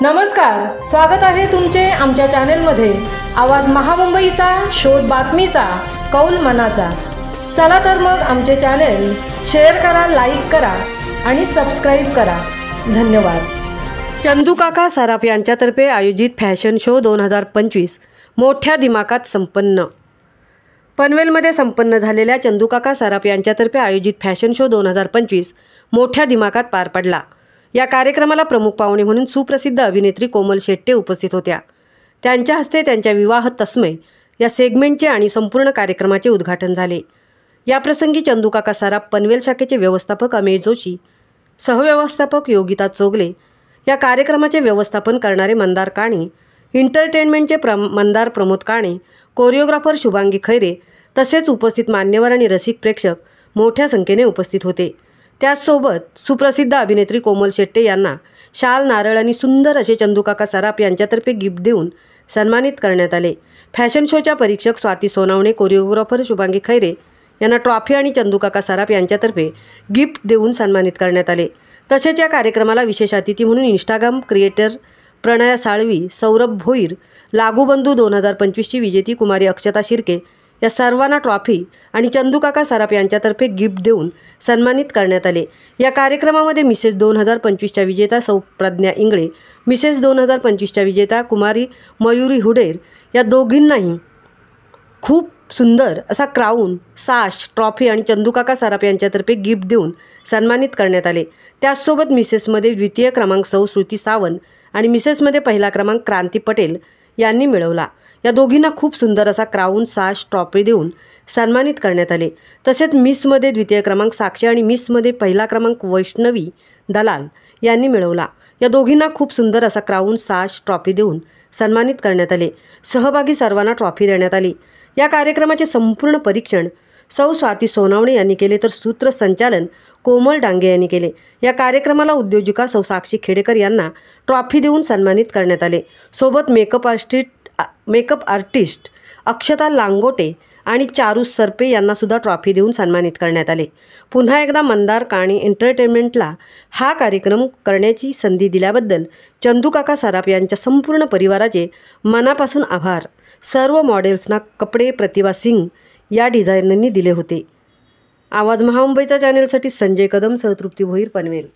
नमस्कार, स्वागत आहे तुमचे आमच्या चॅनेलमध्ये। आवाज महामुंबईचा, शोध बातमीचा, कौल मनाचा। चला तर मग आमचे चॅनेल शेअर करा, लाईक करा आणि सबस्क्राइब करा। धन्यवाद। चंदूकाका सराफ यांच्यातर्फे आयोजित फॅशन शो 2025 मोठ्या दिमाखात संपन्न। पनवेलमध्ये संपन्न झालेल्या चंदूकाका सराफ यांच्यातर्फे आयोजित फॅशन शो 2025 मोठ्या दिमाखात पार पडला। या कार्यक्रमाला प्रमुख पाहुणे म्हणून सुप्रसिद्ध अभिनेत्री कोमल शेट्टे उपस्थित होत्या। त्यांच्या हस्ते त्यांच्या विवाह तस्मय या सेगमेंटचे आणि संपूर्ण कार्यक्रमाचे उद्घाटन झाले। याप्रसंगी चंदूकाका सराफ पनवेल शाखेचे व्यवस्थापक अमेय जोशी, सहव्यवस्थापक योगिता चोगले, या कार्यक्रमाचे व्यवस्थापन करणारे मंदार काणे, एंटरटेनमेंटचे मंदार प्रमोद काणे, कोरिओग्राफर शुभांगी खैरे तसेच उपस्थित मान्यवर आणि रसिक प्रेक्षक मोठ्या संख्येने उपस्थित होते। त्याचसोबत सुप्रसिद्ध अभिनेत्री कोमल शेट्टे यांना शाल, नारळ आणि सुंदर असे चंदूकाका सराफ यांच्यातर्फे गिफ्ट देऊन सन्मानित करण्यात आले। फॅशन शोच्या परीक्षक स्वाती सोनावणे, कोरिओग्राफर शुभांगी खैरे यांना ट्रॉफी आणि चंदूकाका सराफ यांच्यातर्फे गिफ्ट देऊन सन्मानित करण्यात आले। तसेच या कार्यक्रमाला विशेष अतिथी म्हणून इंस्टाग्राम क्रिएटर प्रणया साळवी, सौरभ भोईर, लागूबंधू 2025ची विजेती कुमारी अक्षता शिर्के या सर्वांना ट्रॉफी आणि चंदूकाका सराफ यांच्यातर्फे गिफ्ट देऊन सन्मानित करण्यात आले। या कार्यक्रमामध्ये मिसेस 2025च्या विजेता सौ प्रज्ञा इंगळे, मिसेस 2025च्या विजेता कुमारी मयुरी हुडेर या दोघींनाही खूप सुंदर असा क्राऊन, साश, ट्रॉफी आणि चंदूकाका सराफ यांच्यातर्फे गिफ्ट देऊन सन्मानित करण्यात आले। त्याचसोबत मिसेसमध्ये द्वितीय क्रमांक सौ श्रुती सावंत आणि मिसेसमध्ये पहिला क्रमांक क्रांती पटेल यांनी मिळवला। या दोघींना खूप सुंदर असा क्राऊन, साश, ट्रॉफी देऊन सन्मानित करण्यात आले। तसेच मिसमध्ये द्वितीय क्रमांक साक्षी आणि मिसमध्ये पहिला क्रमांक वैष्णवी दलाल यांनी मिळवला। या दोघींना खूप सुंदर असा क्राऊन, साश, ट्रॉफी देऊन सन्मानित करण्यात आले। सहभागी सर्वांना ट्रॉफी देण्यात आली। या कार्यक्रमाचे संपूर्ण परीक्षण सौ स्वाती सोनावणे यांनी केले, तर सूत्रसंचालन कोमल डांगे यांनी केले। या कार्यक्रमाला उद्योजिका सौ साक्षी खेडेकर यांना ट्रॉफी देऊन सन्मानित करण्यात आले। सोबत मेकअप आर्टिस्ट अक्षता लांगोटे आणि चारू सरपे यांना सुद्धा ट्रॉफी देऊन सन्मानित करण्यात आले। पुन्हा एकदा मंदार काणे एंटरटेनमेंटला हा कार्यक्रम करण्याची संधी दिल्याबद्दल चंदूकाका सराफ यांच्या संपूर्ण परिवाराचे मनापासून आभार। सर्व मॉडेल्सना कपडे प्रतिभा सिंग या डिझायनरनी दिले होते। आवाज महामुंबईच्या चॅनेलसाठी संजय कदम, तृप्ती भोईर, पनवेल।